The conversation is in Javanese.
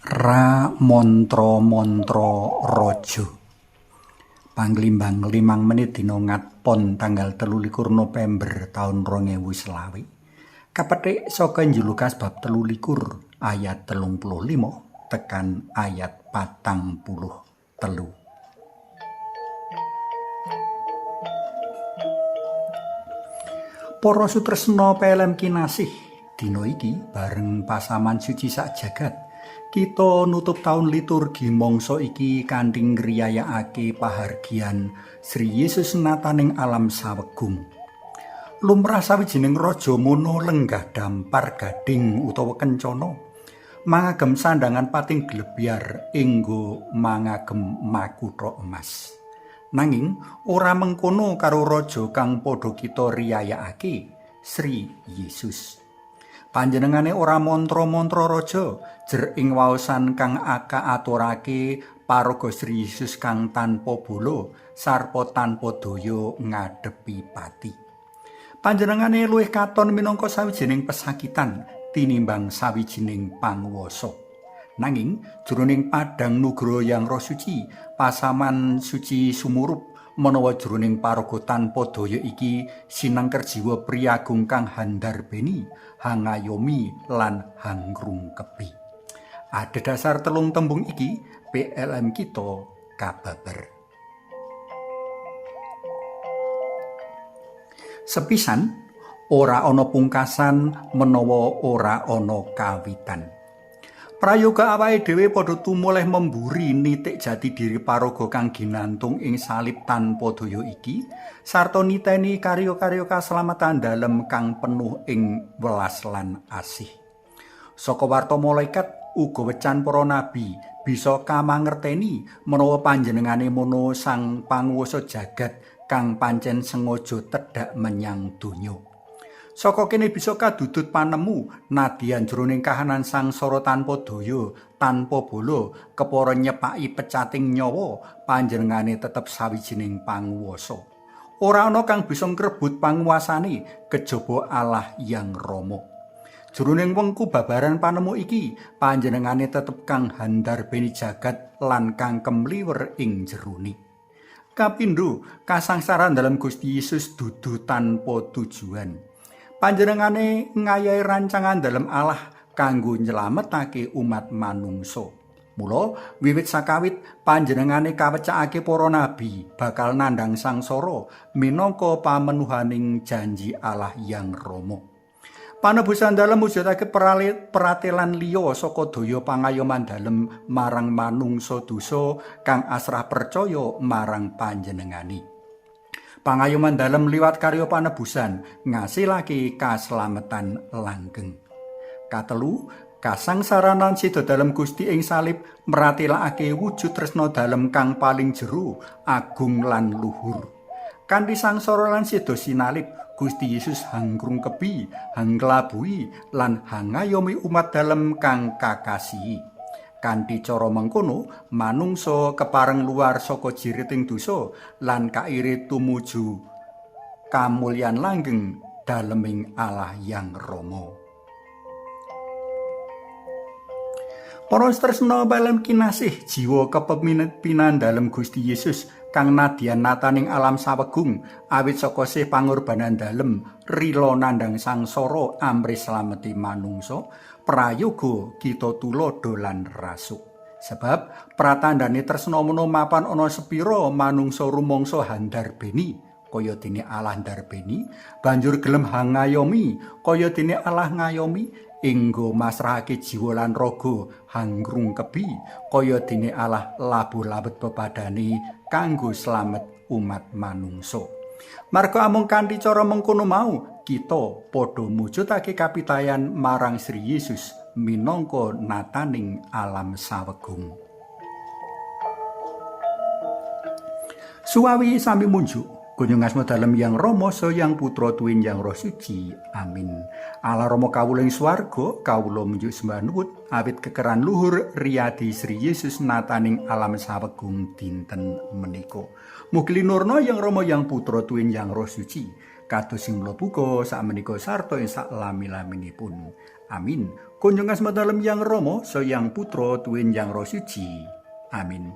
Ra mantra-mantra raja. Panglimbang 5 menit dina Ngatpon tanggal 23 November taun 2020. Kapethik saka Injil Lukas bab 23 ayat 35 tekan ayat 43. Para sutresna PLM kinasih, dina iki bareng pasaman suci sak jagat kita nutup taun liturgi mangsa iki kanthi ngriyayakake pahargyan Sri Yesus nataning alam sawegung. Lumrah sawijining raja mono lenggah dampar gading utawa kencana mangagem sandangan pating glebyar enggo mangagem makutha emas. Nanging ora mengkono karo raja kang padha kita riyayakake, Sri Yesus. Panjenengane ora mantra-mantra raja jer ing waosan kang aturake paraga Sri Yesus kang tanpa bolo sarpa tanpa daya ngadepi pati. Panjenengane luwih katon minangka sawijining pesakitan tinimbang sawijining panguwasa. Nanging jroning padang nugra yang roh suci, pasaman suci sumurup menawa jroning paraga tanpa daya iki sinengker jiwa priyagung kang handarbeni, hangayomi lan hangrungkebi. Adhedhasar telung tembung iki PLM kita kababar. Sepisan ora ana pungkasan menawa ora ana kawitan. Prayoga awake dhewe padha tumuleh memburi nitik jati diri paraga kang ginantung ing salib tanpa daya iki sarta niteni karya-karya kaslametan dalem kang penuh ing welas lan asih. Saka warta malaikat uga wecan para nabi bisa kamangerteni menawa panjenengane mono sang panguwasa jagat kang pancen sengaja tedhak menyang donya. Saka kene bisa kadudut panemu nadyan jroning kahanan sangsara tanpa daya, tanpa bolo, kepara nyepaki pecating nyawa, panjenengane tetep sawijining panguwasa. Ora ana kang bisa ngrebut panguwasane kejaba Allah yang Rama. Jroning wengku babaran panemu iki, panjenengane tetep kang handarbeni jagat lan kang kemliwer ing jerone. Kapindho, kasangsaran dalam Gusti Yesus dudu tanpa tujuan. Panjenengane ngayahi rancangan dalem Allah kanggo nyelametake umat manungsa. Mula wiwit sakawit panjenengane kawecakake para nabi bakal nandhang sangsara minangka pamenuhaning janji Allah yang Rama. Panebusan dalem mujudake peratelan liya saka daya pangayoman dalem marang manungsa dosa kang asrah percaya marang panjenengane. Pangayoman dalem liwat karya panebusan ngasilake kaslametan langgeng. Katelu, kasangsaran lan sida dalem Gusti ing salib mratelakake wujud tresna dalem kang paling jero, agung lan luhur. Kanthi sangsara lan sida sinalib, Gusti Yesus hangrungkebi, hanglabui lan hangayomi umat dalem kang kakasihi. Kanthi cara mengkono manungsa kepareng luar saka jiriting dosa lan kairit tumuju kamulyan langgeng daleming Allah yang Rama. Para tresna PLM kinasih, jiwa kepemimpinan dalem Gusti Yesus kang nadyan nataning alam sawegung awit saka sih pangorbanan dalem rila nandhang sangsara amrih slameti manungsa. Prayoga kita tulodo lan rasuk. Sebab pratandane tresna menawa mapan ana sepira manungsa rumangsa handarbeni kaya dene Allah ndarbeni, banjur gelem hangayomi kaya dene Allah ngayomi, enggo masrahake jiwa lan raga hangrungkebi kaya dene Allah labuh labet pepadane kanggo slamet umat manungsa. Marga amung kanthi cara mengkono mau kita padha mujudake kapitayan marang Sri Yesus minangka nataning alam sawegung. Suwawi sami munjuk kunjung asma dalem yang Rama yang Putra tuwin yang Roh Suci. Amin. Allah Rama kawula ing swarga, kawula munjuk sembah nuwun awit kekeran luhur riyadi Sri Yesus nataning alam sawegung dinten menika. Mugi linurna yang Rama yang Putra tuwin yang Roh Suci kados sing mlebu sak menika sarta ing sak lami-laminipun. Amin. Kunjung asma dalem Yang Rama, Sang Yang Putra, tuwin Yang Roh Suci. Amin.